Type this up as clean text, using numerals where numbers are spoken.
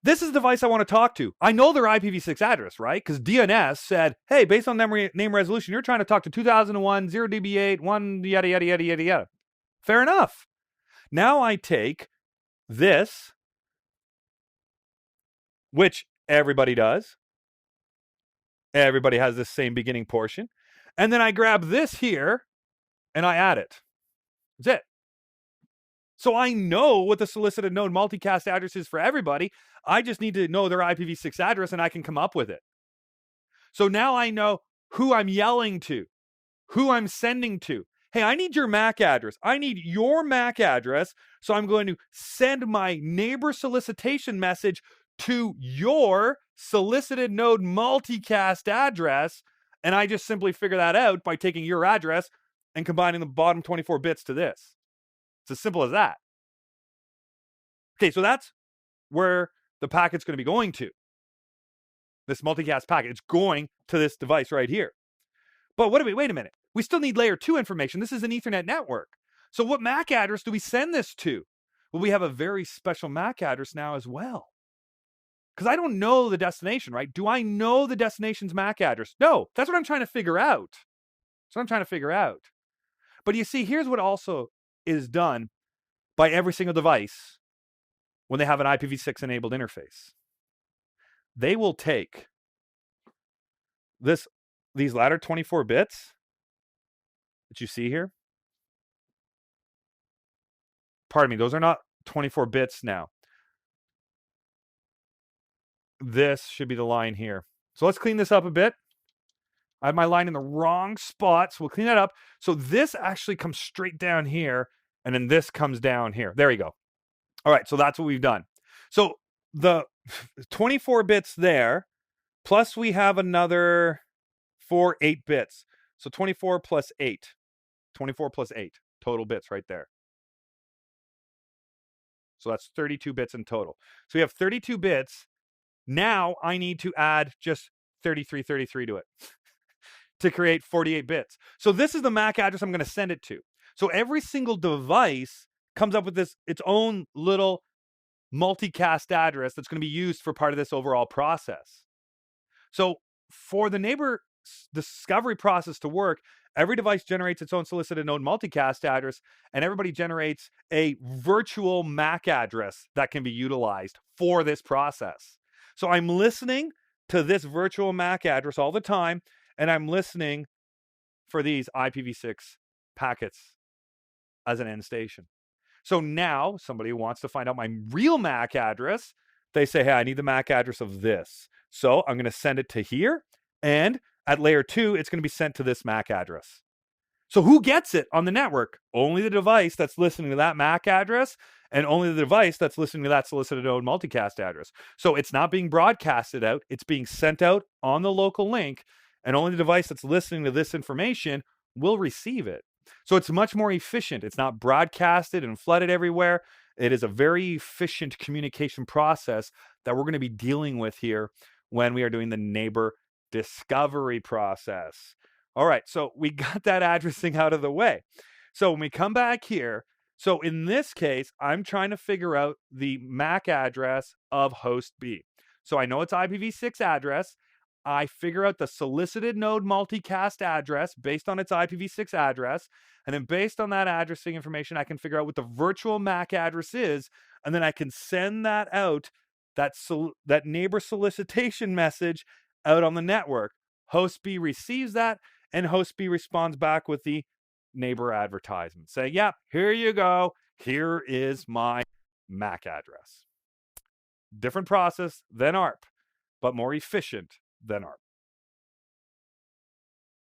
This is the device I want to talk to. I know their IPv6 address, right? Because DNS said, hey, based on name resolution, you're trying to talk to 2001, 0db8, 1, yada, yada, yada, yada, yada. Fair enough. Now I take this, which everybody does. Everybody has this same beginning portion. And then I grab this here and I add it. That's it. So I know what the solicited node multicast address is for everybody. I just need to know their IPv6 address and I can come up with it. So now I know who I'm yelling to, who I'm sending to. Hey, I need your MAC address. I need your MAC address. So I'm going to send my neighbor solicitation message to your solicited node multicast address. And I just simply figure that out by taking your address and combining the bottom 24 bits to this. It's as simple as that. Okay, so that's where the packet's going to be going to. This multicast packet, it's going to this device right here. But wait a minute. We still need layer 2 information. This is an Ethernet network. So what MAC address do we send this to? Well, we have a very special MAC address now as well. Because I don't know the destination, right? Do I know the destination's MAC address? No, that's what I'm trying to figure out. But you see, here's what also is done by every single device when they have an IPv6 enabled interface. They will take these latter 24 bits that you see here. Pardon me, those are not 24 bits now. This should be the line here. So let's clean this up a bit. I have my line in the wrong spot, so we'll clean that up. So this actually comes straight down here, and then this comes down here. There you go. All right, so that's what we've done. So the 24 bits there, plus we have another 8 bits. So 24 plus 8. 24 plus 8 total bits right there. So that's 32 bits in total. So we have 32 bits. Now I need to add just 33 to it to create 48 bits. So this is the MAC address I'm going to send it to. So every single device comes up with its own little multicast address that's going to be used for part of this overall process. So for the neighbor discovery process to work, every device generates its own solicited node multicast address, and everybody generates a virtual MAC address that can be utilized for this process. So I'm listening to this virtual MAC address all the time, and I'm listening for these IPv6 packets as an end station. So now somebody wants to find out my real MAC address. They say, hey, I need the MAC address of this. So I'm going to send it to here, and at layer 2, it's going to be sent to this MAC address. So who gets it on the network? Only the device that's listening to that MAC address, and only the device that's listening to that solicited node multicast address. So it's not being broadcasted out. It's being sent out on the local link, and only the device that's listening to this information will receive it. So it's much more efficient. It's not broadcasted and flooded everywhere. It is a very efficient communication process that we're going to be dealing with here when we are doing the neighbor discovery process. All right, so we got that addressing out of the way. So when we come back here, so in this case, I'm trying to figure out the MAC address of host B. So I know it's IPv6 address. I figure out the solicited node multicast address based on its IPv6 address. And then based on that addressing information, I can figure out what the virtual MAC address is. And then I can send that out, that neighbor solicitation message out on the network. Host B receives that, and host B responds back with the neighbor advertisement. Say, yep, here you go. Here is my MAC address. Different process than ARP, but more efficient than ARP.